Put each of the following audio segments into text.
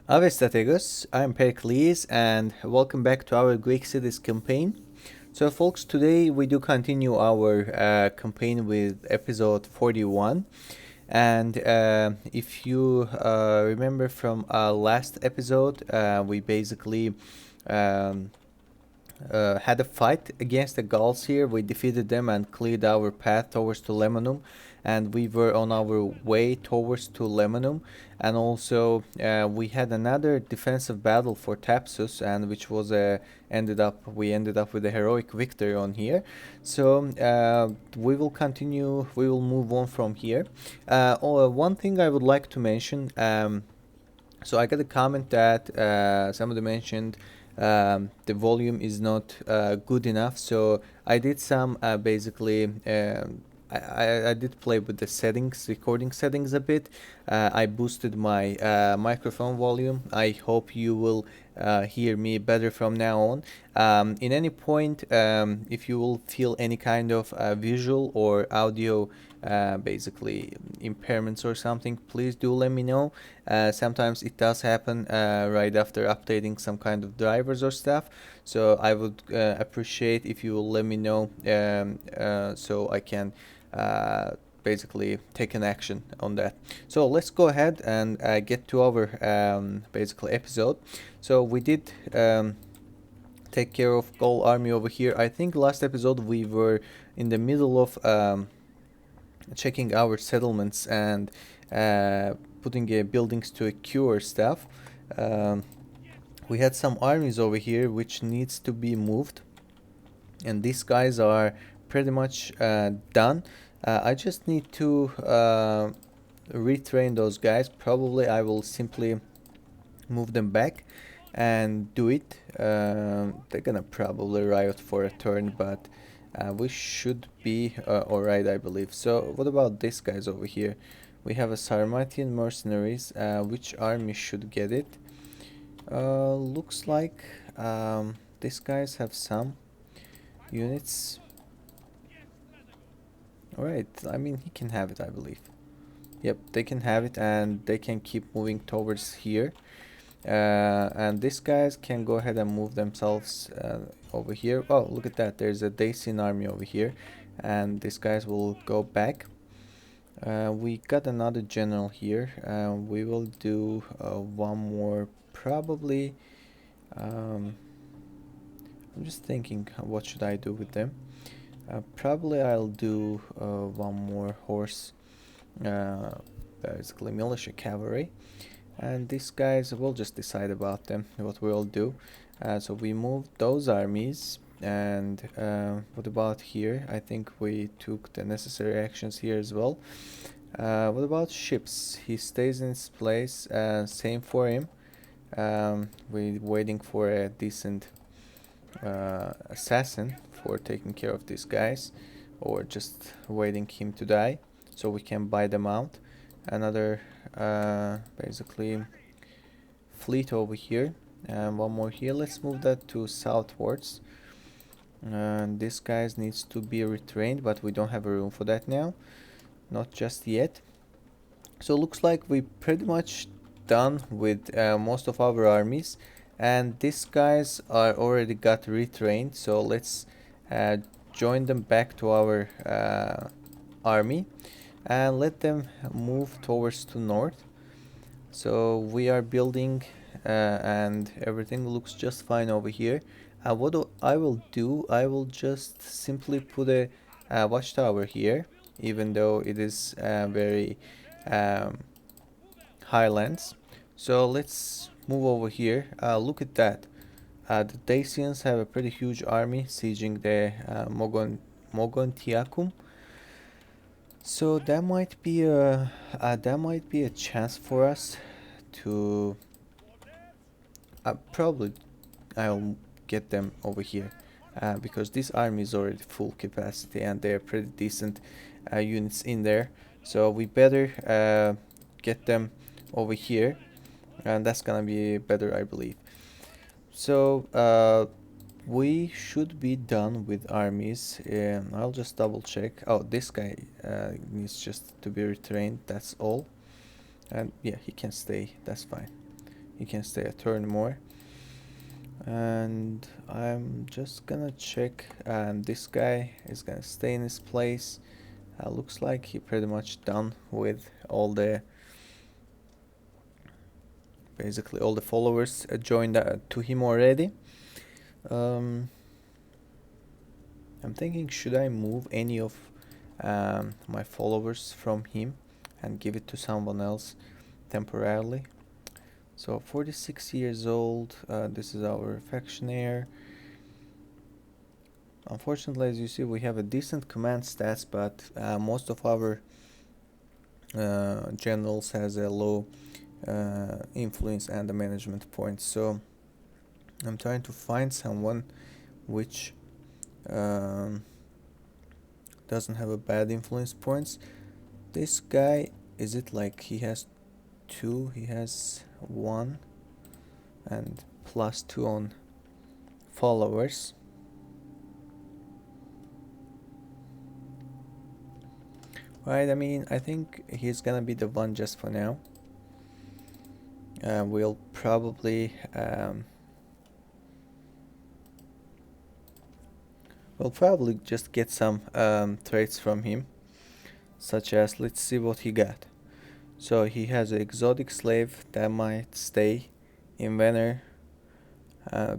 Ave strategos, I'm Pericles and welcome back to our Greek cities campaign. So folks, today we do continue our campaign with episode 41. And if you remember from our last episode, we basically um, had a fight against the Gauls here. We defeated them and cleared our path towards to Lemonum, and we were on our way towards to Lemonum. And also we had another defensive battle for Thapsus, and which was we ended up with a heroic victory on here. So we will continue. We will move on from here. One thing I would like to mention. So I got a comment that somebody mentioned the volume is not good enough. So I did some basically. I did play with the settings, recording settings a bit. I boosted my microphone volume. I hope you will hear me better from now on. In any point, if you will feel any kind of visual or audio basically impairments or something, please do let me know. Sometimes it does happen right after updating some kind of drivers or stuff, so I would appreciate if you will let me know, so I can basically take an action on that. So let's go ahead and get to our basically episode. So we did take care of Gaul army over here. I think last episode we were in the middle of checking our settlements and putting buildings to a cure stuff. We had some armies over here which needs to be moved, and these guys are pretty much done. I just need to retrain those guys. Probably I will simply move them back and do it. They're gonna probably riot for a turn, but we should be alright, I believe. So what about these guys over here? We have a Sarmatian mercenaries. Which army should get it? Looks like these guys have some units. Alright, I mean he can have it, I believe. Yep, they can have it, and they can keep moving towards here. And these guys can go ahead and move themselves over here. Oh, look at that, there's a Dacian army over here, and these guys will go back. We got another general here. We will do one more probably. I'm just thinking, what should I do with them? Probably I'll do one more horse, basically militia cavalry, and these guys will just decide about them, what we'll do. So we moved those armies, and what about here? I think we took the necessary actions here as well. What about ships? He stays in his place. Same for him. We're waiting for a decent assassin for taking care of these guys, or just waiting him to die so we can buy them out. Another basically fleet over here, and one more here. Let's move that to southwards. And this guys needs to be retrained, but we don't have a room for that now, not just yet. So looks like we pretty much done with most of our armies, and these guys are already got retrained. So let's join them back to our army and let them move towards to north. So we are building and everything looks just fine over here. What I will do, I will just simply put a watchtower here, even though it is very highlands. So let's move over here. Look at that. The Dacians have a pretty huge army sieging the Mogontiacum. So that might be a chance for us to probably I'll get them over here because this army is already full capacity and they're pretty decent units in there. So we better get them over here, and that's gonna be better, I believe. So we should be done with armies. I'll just double check. Oh, this guy needs just to be retrained, that's all. And yeah, he can stay, that's fine. he can stay a turn more. And I'm just gonna check, and this guy is gonna stay in his place. Looks like he pretty much done with all the basically all the followers joined to him already. I'm thinking, should I move any of my followers from him and give it to someone else temporarily? So 46 years old, this is our factionaire. Unfortunately, as you see, we have a decent command stats, but most of our generals has a low influence and the management points. So I'm trying to find someone which doesn't have a bad influence points. This guy, is it like he has 2? He has 1 and +2 on followers. Right, I mean, I think he's gonna be the one just for now. We'll probably just get some traits from him, such as, let's see what he got. So he has an exotic slave that might stay, inventor,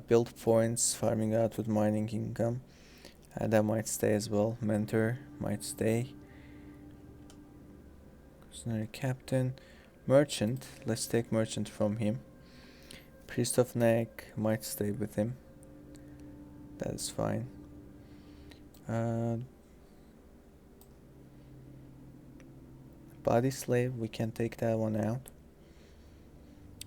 build points, farming output, mining income, that might stay as well. Mentor might stay. Mercenary captain, merchant, let's take merchant from him. Priest of Neck might stay with him, that is fine. Body slave, we can take that one out.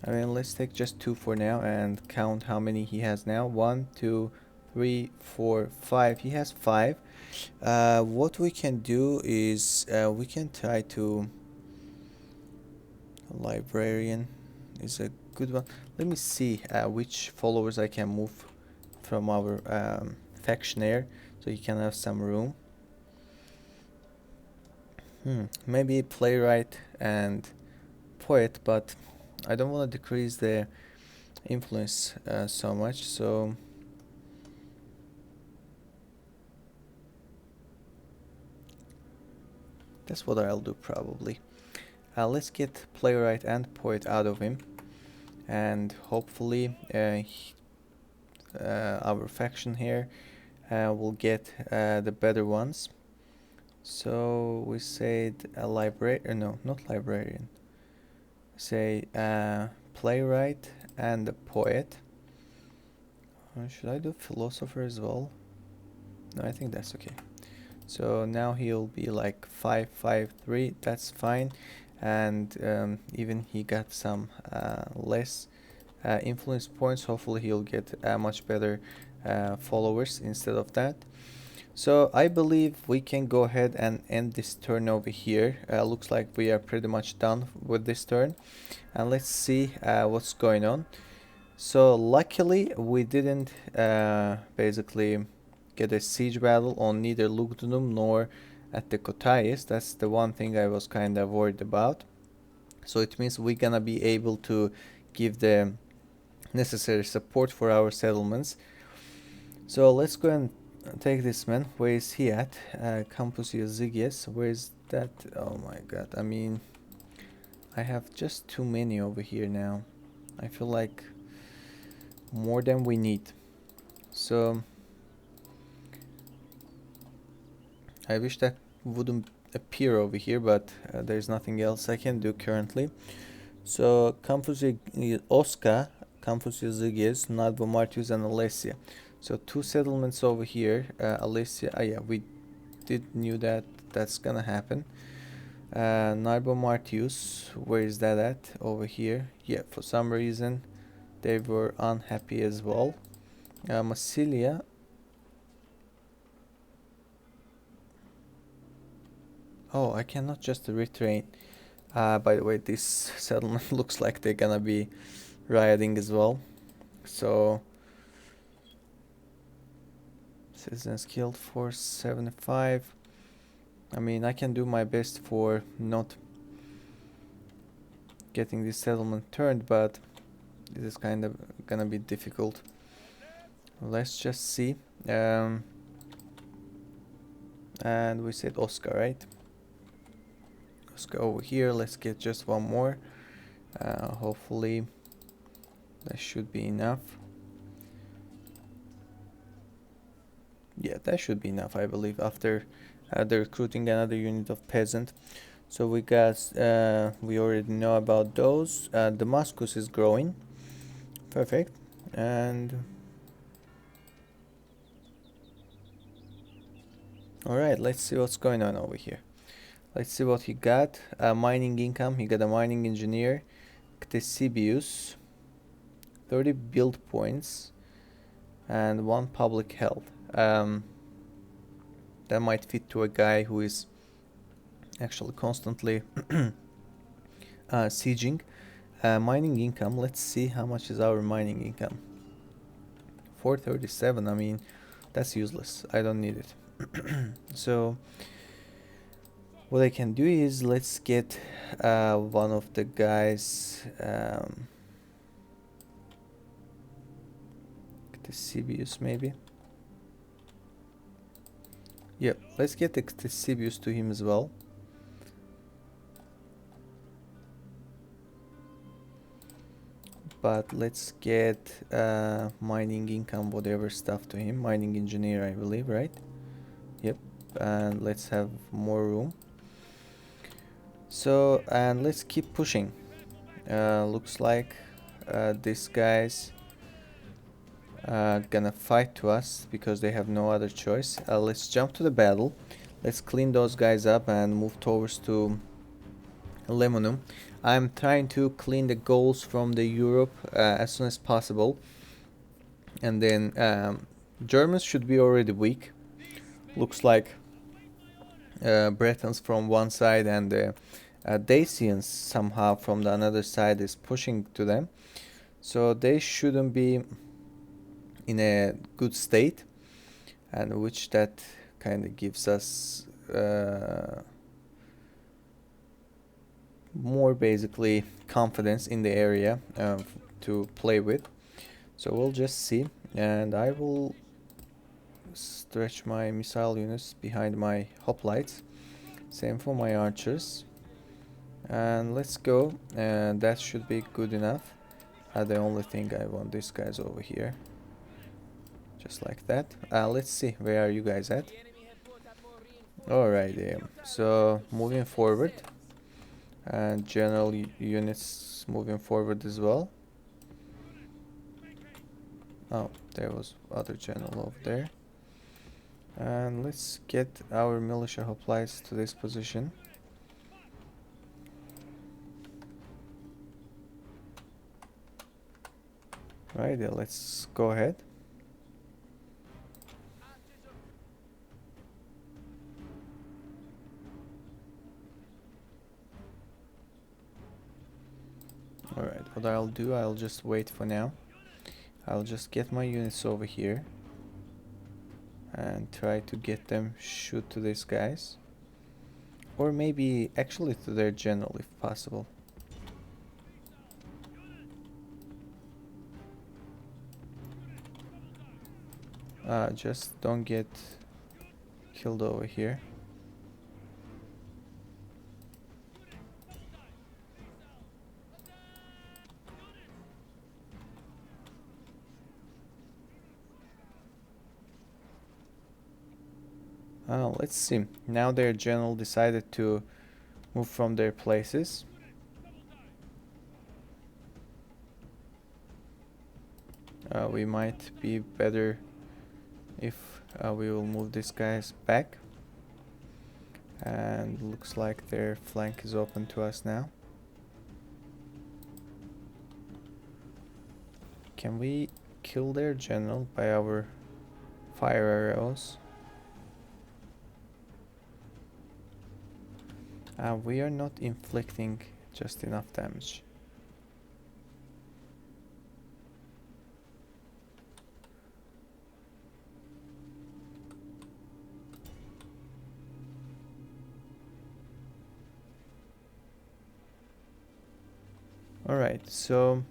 I mean, let's take just 2 for now and count how many he has now. 1, 2, 3, 4, 5. He has 5. What we can do is we can try to... Librarian is a good one. Let me see which followers I can move from our factionaire, so you can have some room. Maybe playwright and poet, but I don't want to decrease the influence so much, so that's what I'll do probably. Let's get playwright and poet out of him, and hopefully our faction here will get the better ones. So we said a librarian, no, not librarian. Say playwright and a poet. Should I do philosopher as well? No, I think that's okay. So now he'll be like 5, 5, 3. That's fine. And even he got some less influence points. Hopefully he'll get much better followers instead of that. So I believe we can go ahead and end this turn over here. Looks like we are pretty much done with this turn, and let's see what's going on. So luckily we didn't basically get a siege battle on neither Lugdunum nor at the Tanais. That's the one thing I was kind of worried about. So it means we're gonna be able to give the necessary support for our settlements. So let's go and take this man. Where is he at? Campus Zygies. Where is that? Oh my god. I mean, I have just too many over here now. I feel like more than we need. So I wish that wouldn't appear over here, but there's nothing else I can do currently. So Campus Osca, Campus Zygies, Narbo Martius, and Alesia. So 2 settlements over here. Alesia, yeah, we knew that that's gonna happen. Narbo Martius, where is that at? Over here. Yeah, for some reason they were unhappy as well. Massilia. Oh, I cannot just retrain. By the way, this settlement looks like they're gonna be rioting as well. So citizens killed 475. I mean, I can do my best for not getting this settlement turned, but This is kind of gonna be difficult. Let's just see. And we said Oscar, right? Oscar over here. Let's get just one more. Hopefully that should be enough. Yeah, that should be enough, I believe, after the recruiting another unit of peasant. So we got, we already know about those. Damascus is growing. Perfect. And alright, let's see what's going on over here. Let's see what he got. Mining income. He got a mining engineer. Ctesibius. 30 build points. And 1 public health. That might fit to a guy who is actually constantly sieging. Mining income. Let's see how much is our mining income. 437. I mean, that's useless. I don't need it. So what I can do is let's get one of the guys, the Ctesibius maybe. Yep, let's get the Ctesibius to him as well. But let's get mining income, whatever stuff to him. Mining engineer, I believe, right? Yep, and let's have more room. So, and let's keep pushing. Looks like these guys gonna fight to us because they have no other choice. Let's jump to the battle. Let's clean those guys up and move towards to Lemonum. I'm trying to clean the goals from the Europe as soon as possible. And then Germans should be already weak. Looks like Bretons from one side and the Dacians somehow from the another side is pushing to them. So they shouldn't be in a good state, and which that kind of gives us more basically confidence in the area to play with. So we'll just see, and I will stretch my missile units behind my hoplites. Same for my archers. And let's go, and that should be good enough. The only thing I want these guys over here. Just like that. Let's see, where are you guys at? Alright, so moving forward. And general units moving forward as well. Oh, there was other general over there. And let's get our militia hoplites to this position. Right, let's go ahead. Alright, what I'll do, I'll just wait for now. I'll just get my units over here and try to get them shoot to these guys. Or maybe actually to their general if possible. Just don't get killed over here. Let's see. Now their general decided to move from their places. We might be better if we will move these guys back. And looks like their flank is open to us now. Can we kill their general by our fire arrows? We are not inflicting just enough damage. Alright, so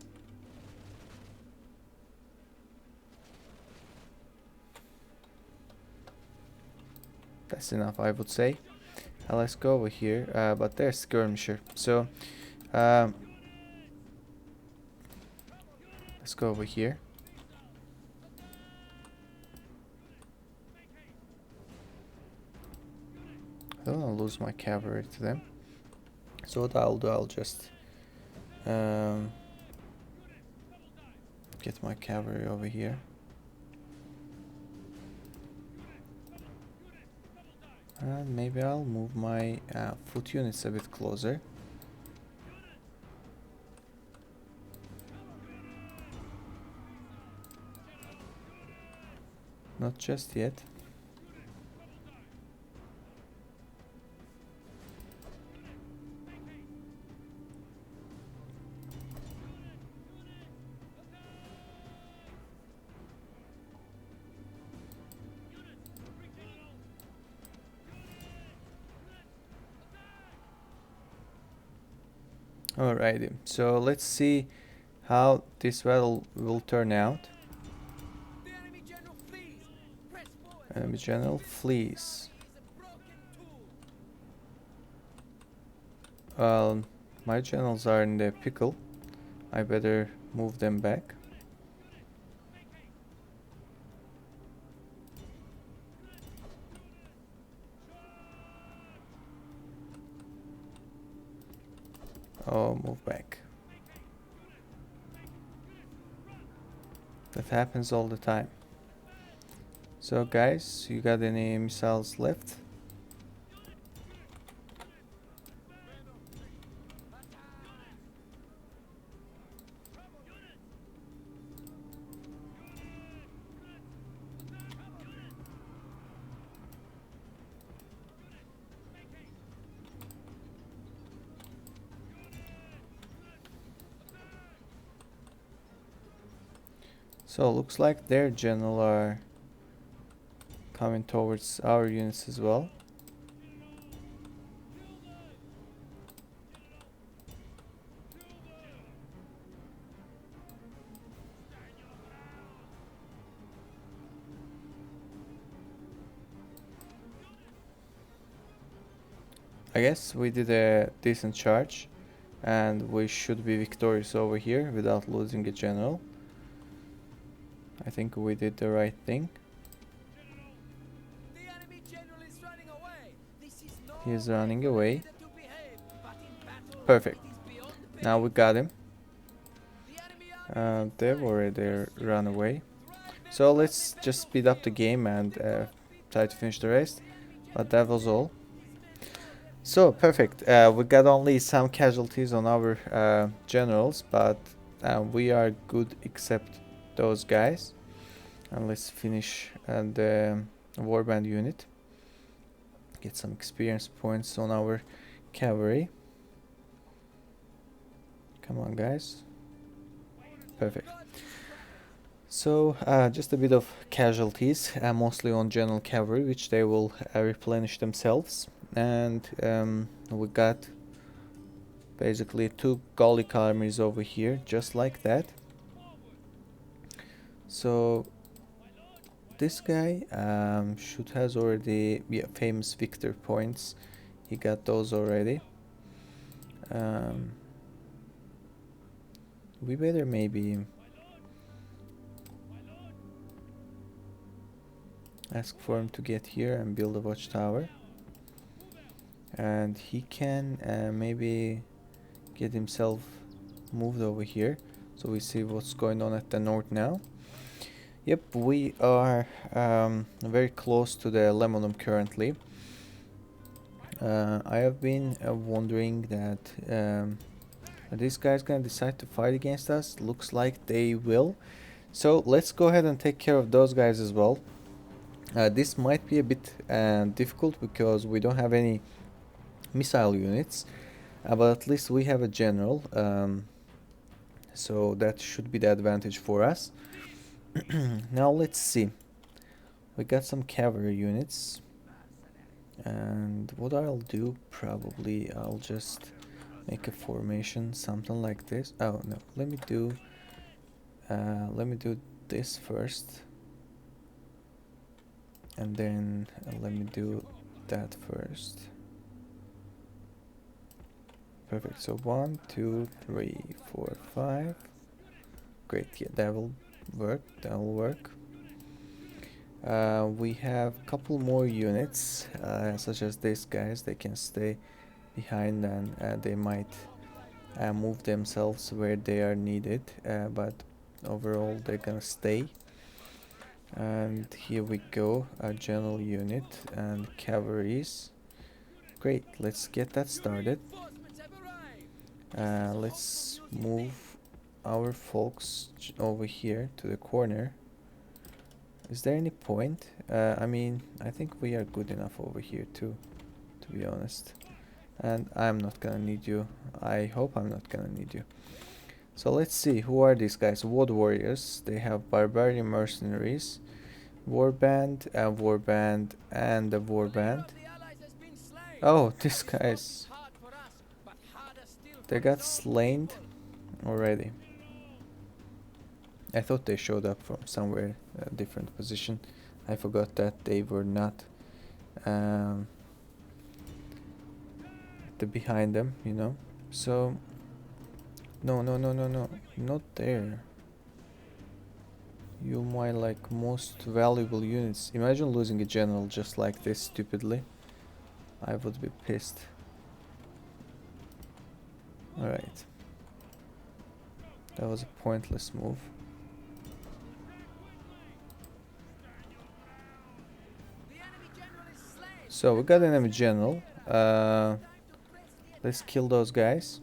That's enough, I would say. Let's go over here, but there's skirmisher. So let's go over here. I don't want to lose my cavalry to them. So what I'll do, I'll just get my cavalry over here. And maybe I'll move my foot units a bit closer. Not just yet. Alrighty, so let's see how this battle will turn out. Enemy general flees. Well, my generals are in the pickle. I better move them back. Oh, move back. That happens all the time. So guys, you got any missiles left? So looks like their general are coming towards our units as well. I guess we did a decent charge and we should be victorious over here without losing a general. I think we did the right thing. He is running away. Perfect. Now we got him. They've already run away. So let's just speed up the game and try to finish the rest. But that was all. So perfect. We got only some casualties on our generals, but we are good except those guys. And let's finish the warband unit. Get some experience points on our cavalry. Come on, guys. Perfect. So just a bit of casualties, mostly on general cavalry, which they will replenish themselves. And we got basically 2 Gallic armies over here, just like that. So this guy should has already famous victor points. He got those already. We better maybe ask for him to get here and build a watchtower. And he can maybe get himself moved over here. So we see what's going on at the north now. Yep, we are very close to the Lemonum currently. I have been wondering that are these guys gonna decide to fight against us? Looks like they will. So let's go ahead and take care of those guys as well. This might be a bit difficult because we don't have any missile units, but at least we have a general, so that should be the advantage for us. Now let's see. We got some cavalry units, and what I'll do, probably I'll just make a formation, something like this. Oh no, let me do this first, and then let me do that first. Perfect. So 1, 2, 3, 4, 5. Great. Yeah, that will work. That will work. We have a couple more units, such as these guys. They can stay behind, and they might move themselves where they are needed. But overall, they're gonna stay. And here we go, a general unit and cavalries. Great, let's get that started. Let's move our folks over here to the corner. Is there any point? I mean, I think we are good enough over here too, to be honest. And I'm not gonna need you. I hope I'm not gonna need you. So let's see, who are these guys? Wood warriors. They have barbarian mercenaries, warband, a warband, and a warband. Oh, these guys. They got slain already. I thought they showed up from somewhere, a different position. I forgot that they were not behind them, you know. So no, not there. You my like most valuable units. Imagine losing a general just like this stupidly. I would be pissed. Alright. That was a pointless move. So we got an enemy general. Let's kill those guys.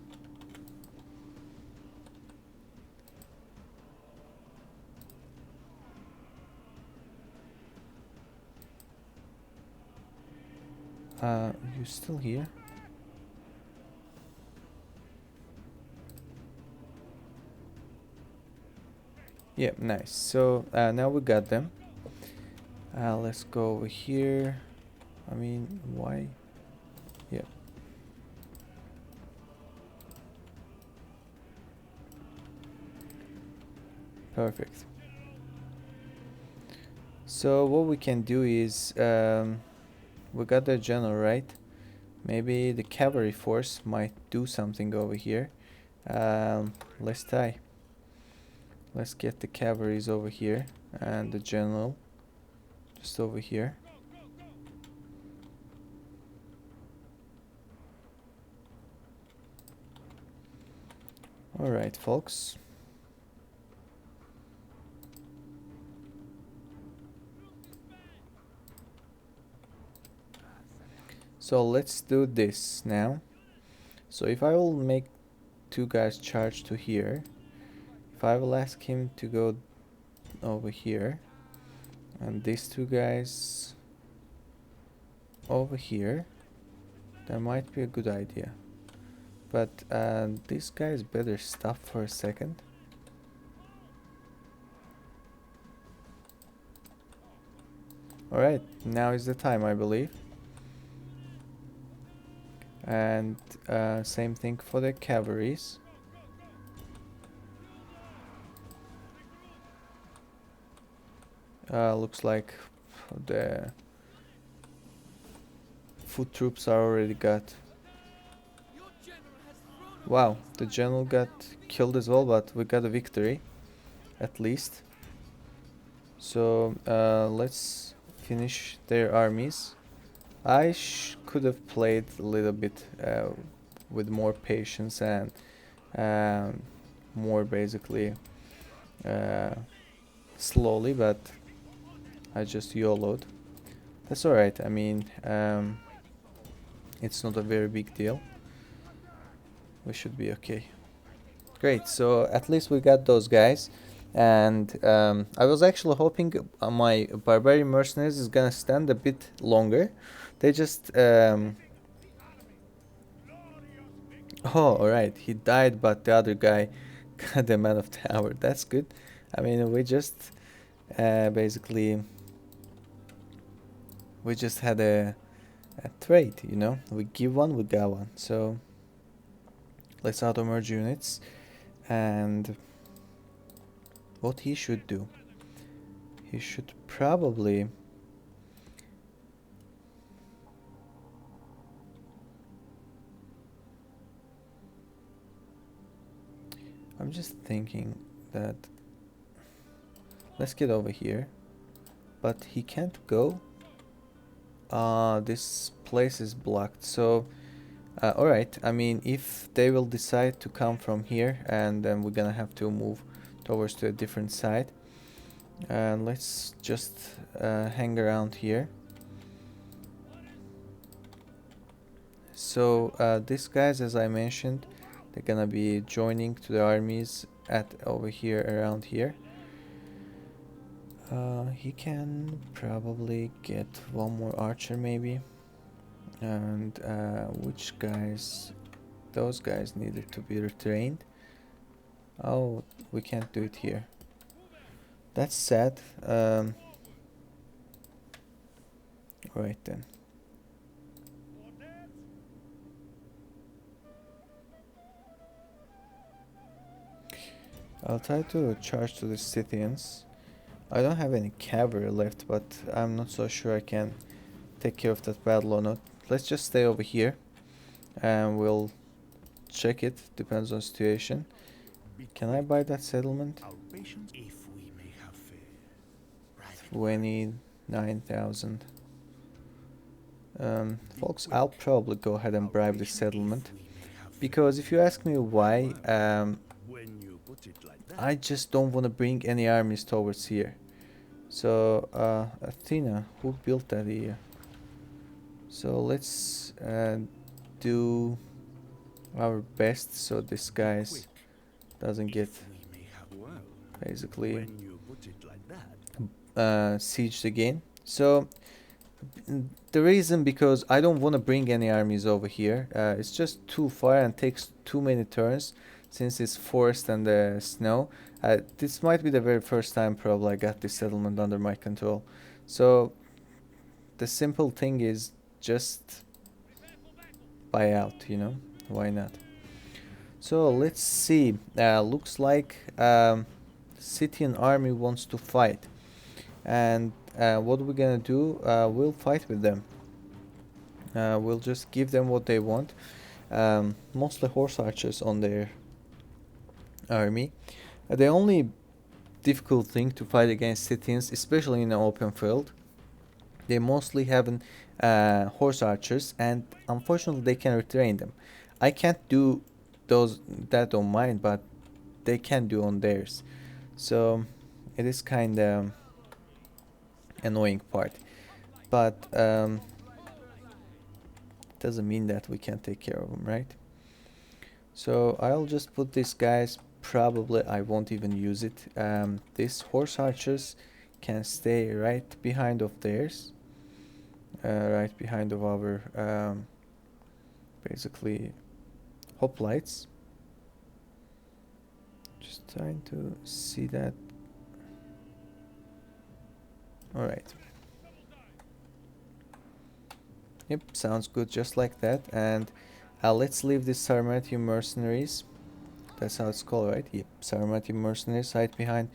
You still here? Yeah, nice. So now we got them. Let's go over here. I mean, why? Yeah. Perfect. So what we can do is, we got the general, right? Maybe the cavalry force might do something over here. Let's tie. Let's get the cavalries over here and the general just over here. Alright, folks. So let's do this now. So if I will make two guys charge to here, if I will ask him to go over here, and these two guys over here, that might be a good idea. But this guys better stop for a second. Alright, now is the time, I believe. And same thing for the cavalries. Looks like the foot troops are already got. Wow, the general got killed as well, but we got a victory, at least. So let's finish their armies. I could have played a little bit with more patience and more basically slowly, but I just YOLO'd. That's alright, I mean, it's not a very big deal. We should be okay. Great, so at least we got those guys. And I was actually hoping my barbarian mercenaries is gonna stand a bit longer. They just oh, alright, he died, but the other guy got the man of the hour. That's good. I mean, we just basically we just had a trade, you know. We give one, we got one. So let's auto merge units. And what he should do, he should probably I'm just thinking that let's get over here, but he can't go. This place is blocked, so alright, I mean, if they will decide to come from here, and then we're gonna have to move towards to a different side, and let's just hang around here. So these guys, as I mentioned, they're gonna be joining to the armies at over here, around here. He can probably get one more archer maybe. And which guys? Those guys needed to be retrained. Oh, we can't do it here. That's sad. Right then. I'll try to charge to the Scythians. I don't have any cavalry left, but I'm not so sure I can take care of that battle or not. Let's just stay over here and we'll check it. Depends on situation. Can I buy that settlement? 29,000. Folks, I'll probably go ahead and bribe this settlement, because if you ask me why, I just don't want to bring any armies towards here. So Athena, who built that here? So let's do our best so this guy doesn't get basically sieged again. So the reason, because I don't want to bring any armies over here. It's just too far and takes too many turns since it's forest and the snow. This might be the very first time probably I got this settlement under my control. So the simple thing is just buy out, you know, why not? So let's see. Looks like Scythian army wants to fight, and what we're gonna do, we'll fight with them. We'll just give them what they want. Mostly horse archers on their army. The only difficult thing to fight against Scythians, especially in an open field, they mostly have horse archers, and unfortunately they can retrain them. I can't do that on mine, but they can do on theirs. So it is kind of annoying part, but doesn't mean that we can't take care of them, right? So I'll just put these guys. Probably I won't even use it. These horse archers can stay right behind of theirs, right behind of our basically hoplites. Just trying to see that. Alright. Yep, sounds good, just like that. And let's leave the Sarmatian mercenaries. That's how it's called, right? Yep, Sarmatian mercenaries hide behind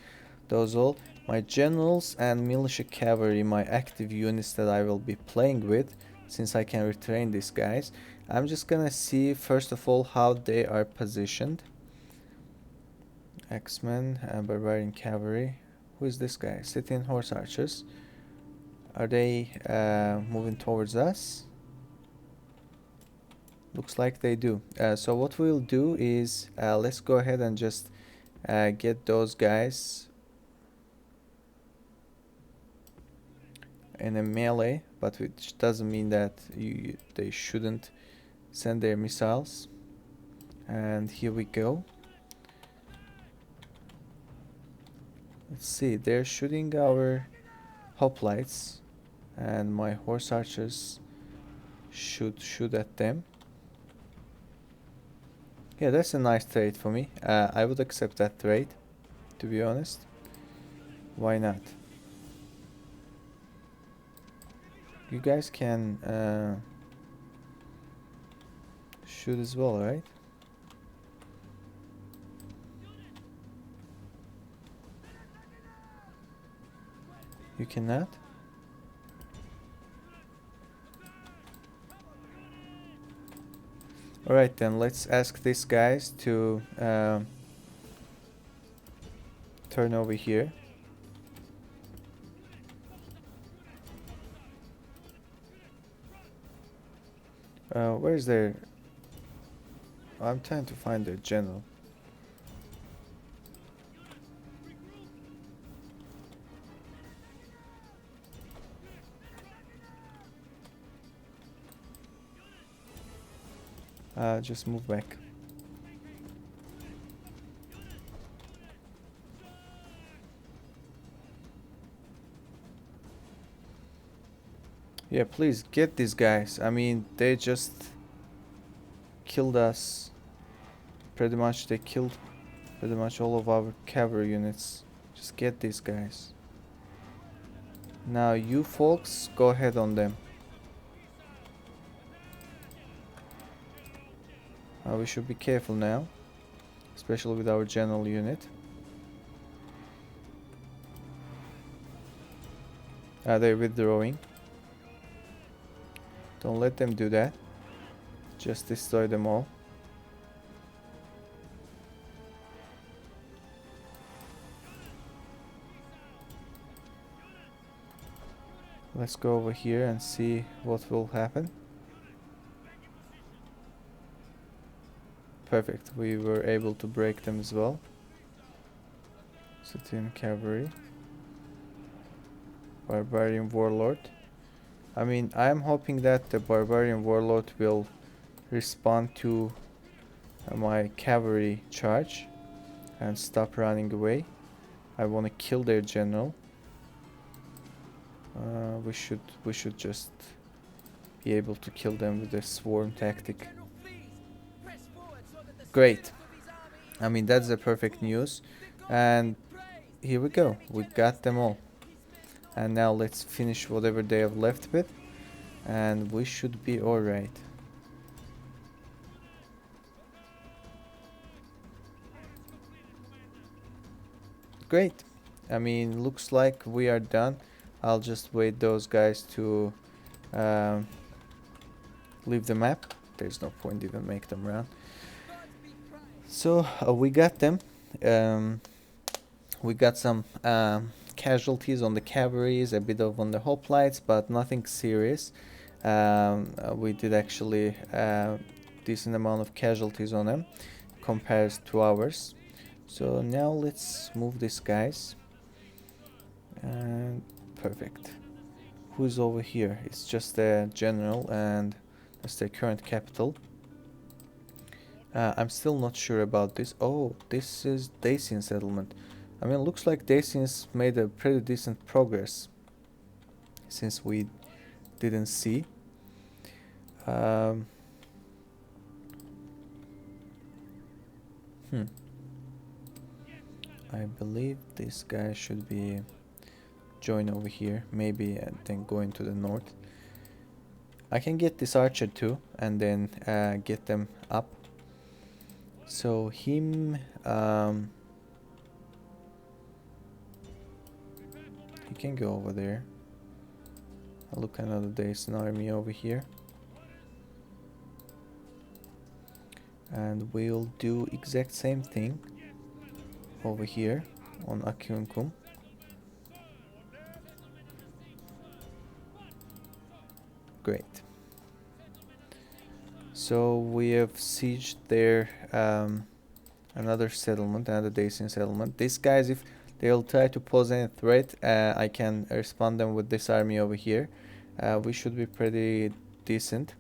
those all. My generals and militia cavalry, my active units that I will be playing with, since I can retrain these guys. I'm just gonna see first of all how they are positioned. Axemen and barbarian cavalry. Who is this guy? Scythian horse archers. Are they moving towards us? Looks like they do. So what we'll do is let's go ahead and just get those guys in a melee, but which doesn't mean that they shouldn't send their missiles. And here we go. Let's see, they're shooting our hoplites, and my horse archers should shoot at them. Yeah, that's a nice trade for me. I would accept that trade, to be honest. Why not? You guys can shoot as well, right? You cannot? Alright then, let's ask these guys to turn over here. Where's their... I'm trying to find their general. Just move back. Yeah, please get these guys. I mean, they just killed us. Pretty much they killed pretty much all of our cavalry units. Just get these guys. Now you folks go ahead on them. We should be careful now, especially with our general unit. They're withdrawing. Don't let them do that. Just destroy them all. Let's go over here and see what will happen. Perfect, we were able to break them as well. Scythian cavalry. Barbarian warlord. I mean, I'm hoping that the barbarian warlord will respond to my cavalry charge and stop running away. I want to kill their general. We should just be able to kill them with a swarm tactic. Great. I mean, that's the perfect news. And here we go. We got them all. And now let's finish whatever they have left with. And we should be alright. Great. I mean, looks like we are done. I'll just wait those guys to leave the map. There's no point even make them run. So we got them. We got some casualties on the cavalries, a bit of on the hoplites, but nothing serious. We did actually decent amount of casualties on them compared to ours. So now let's move these guys. And perfect. Who's over here? It's just the general and that's the current capital. I'm still not sure about this. Oh, this is Dacian settlement. I mean, it looks like Dacians made a pretty decent progress since we didn't see. I believe this guy should be join over here, maybe, and then going to the north. I can get this archer too, and then get them up. So him, he can go over there. Look, another Dacian army over here. And we'll do exact same thing over here on Akyunkum. Great. So we have sieged their another settlement, another Dacian settlement. These guys, if they'll try to pose any threat, I can respond them with this army over here. We should be pretty decent.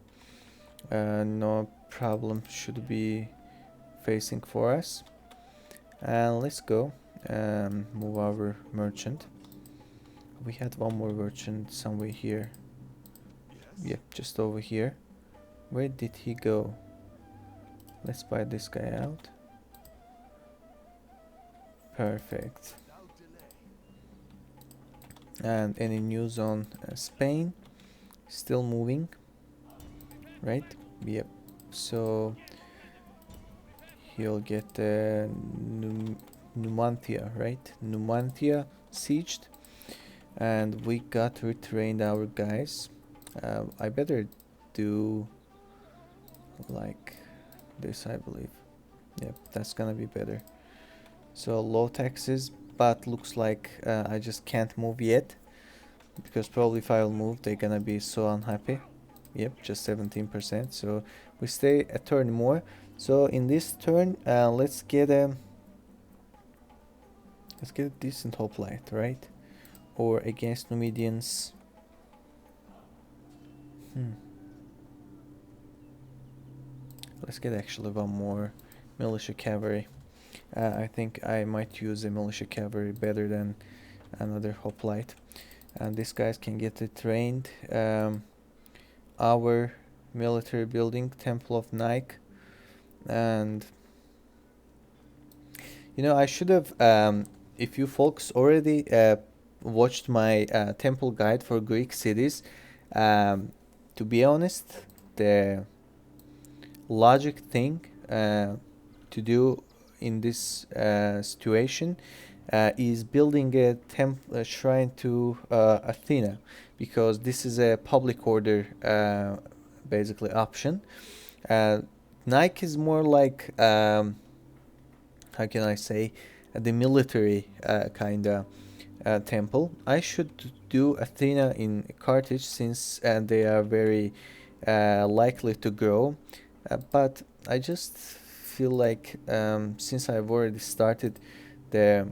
No problem should be facing for us. And let's go move our merchant. We had one more merchant somewhere here. Yep, just over here. Where did he go? Let's buy this guy out. Perfect. And any news on Spain? Still moving, right? Yep. So he'll get Numantia, right? Numantia sieged, and we got retrained our guys. I better do like this, I believe. Yep, that's gonna be better. So low taxes, but looks like I just can't move yet, because probably if I'll move they're gonna be so unhappy. Yep, just 17%, so we stay a turn more. So in this turn, let's get a decent hoplite, right? Or against Numidians. Let's get actually one more militia cavalry. I think I might use a militia cavalry better than another hoplite. And these guys can get it trained. Our military building, Temple of Nike. And you know, I should have, if you folks already watched my temple guide for Greek cities, to be honest, the logic thing to do in this situation is building a shrine to Athena, because this is a public order basically option. Nike is more like how can I say, the military kind of temple. I should do Athena in Carthage, since they are very likely to grow, but I just feel like since I've already started the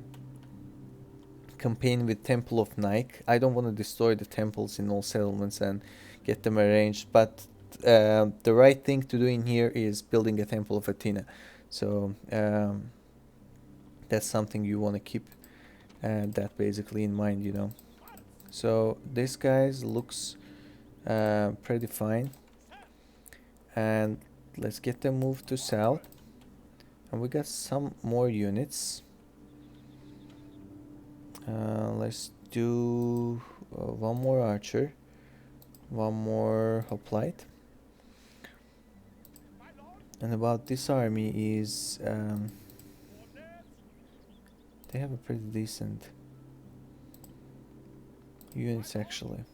campaign with Temple of Nike, I don't want to destroy the temples in all settlements and get them arranged, but the right thing to do in here is building a Temple of Athena. So that's something you want to keep that basically in mind, you know. So this guys looks pretty fine, and let's get them moved to south. And we got some more units. Let's do one more archer, one more hoplite. And about this army is they have a pretty decent units actually.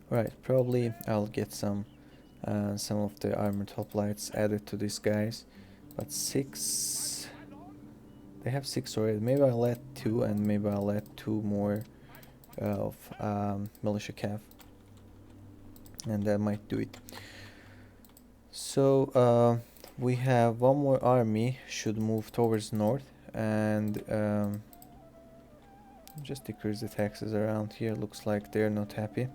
Right, probably I'll get some of the armored hoplites added to these guys, but 6, they have 6 already. Maybe I'll add 2, and maybe I'll add 2 more of militia cav, and that might do it. So we have one more army should move towards north, and just decrease the taxes around here. Looks like they're not happy.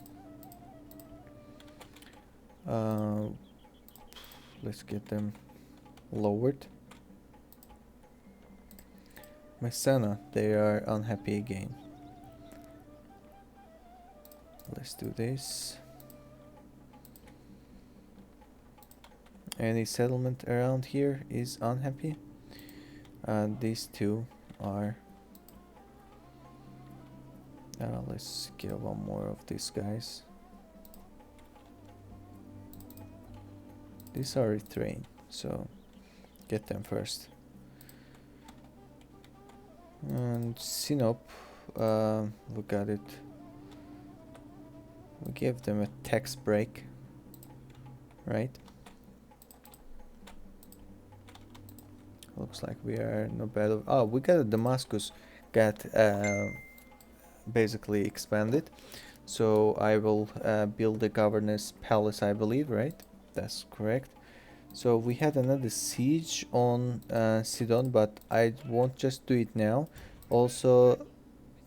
Let's get them lowered. Messana, they are unhappy again. Let's do this. Any settlement around here is unhappy. These two are. Let's get one more of these guys. These are retrained, so get them first. And Sinop, we got it. We gave them a tax break, right? Looks like we are no bad. Oh, we got a Damascus got basically expanded, so I will build the governor's palace, I believe, right? That's correct. So we had another siege on Sidon, but I won't just do it now. Also,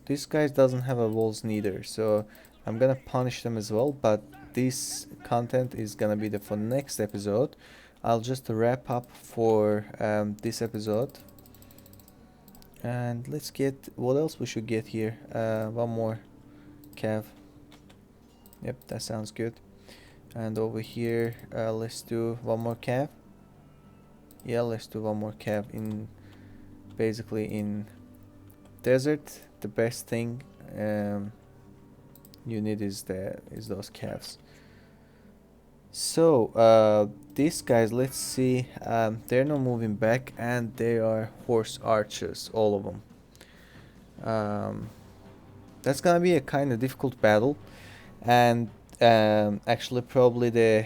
this guy doesn't have a walls neither, so I'm gonna punish them as well, but this content is gonna be for next episode. I'll just wrap up for this episode, and let's get what else we should get here. One more cav. Yep, that sounds good. And over here, let's do one more cav. Yeah, let's do one more cav in basically in desert. The best thing you need is those calves. So these guys, let's see, they're not moving back, and they are horse archers, all of them. That's gonna be a kind of difficult battle, and actually probably the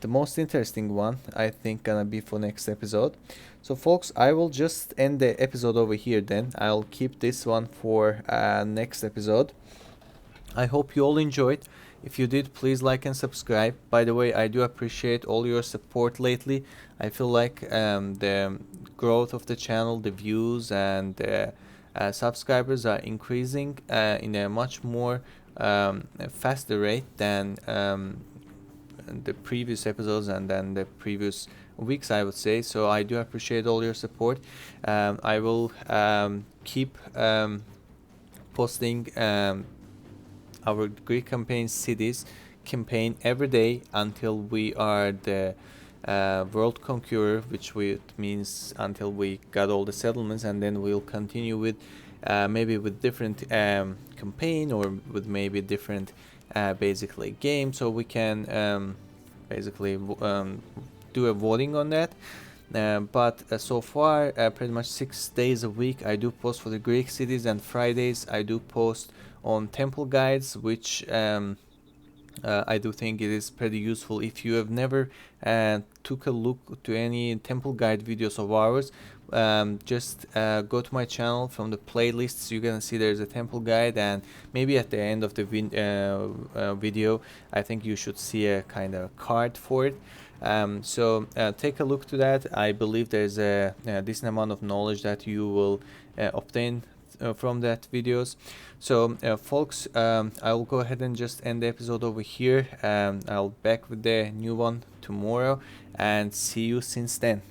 the most interesting one, I think, gonna be for next episode. So folks, I will just end the episode over here then. I'll keep this one for next episode. I hope you all enjoyed. If you did, please like and subscribe. By the way, I do appreciate all your support lately. I feel like the growth of the channel, the views and subscribers are increasing in a much more faster rate than the previous episodes and then the previous weeks, I would say. So I do appreciate all your support. I will keep posting our Greek campaign cities campaign every day until we are the world conqueror, which means until we got all the settlements, and then we'll continue with maybe with different campaign or with maybe different basically game, so we can basically do a voting on that. But so far, pretty much 6 days a week I do post for the Greek cities, and Fridays I do post on temple guides, which I do think it is pretty useful. If you have never took a look to any temple guide videos of ours, just go to my channel. From the playlists you're gonna see there's a temple guide, and maybe at the end of the video I think you should see a kind of card for it. So take a look to that. I believe there's a decent amount of knowledge that you will obtain from that videos. So folks, I'll go ahead and just end the episode over here. I'll back with the new one tomorrow, and see you since then.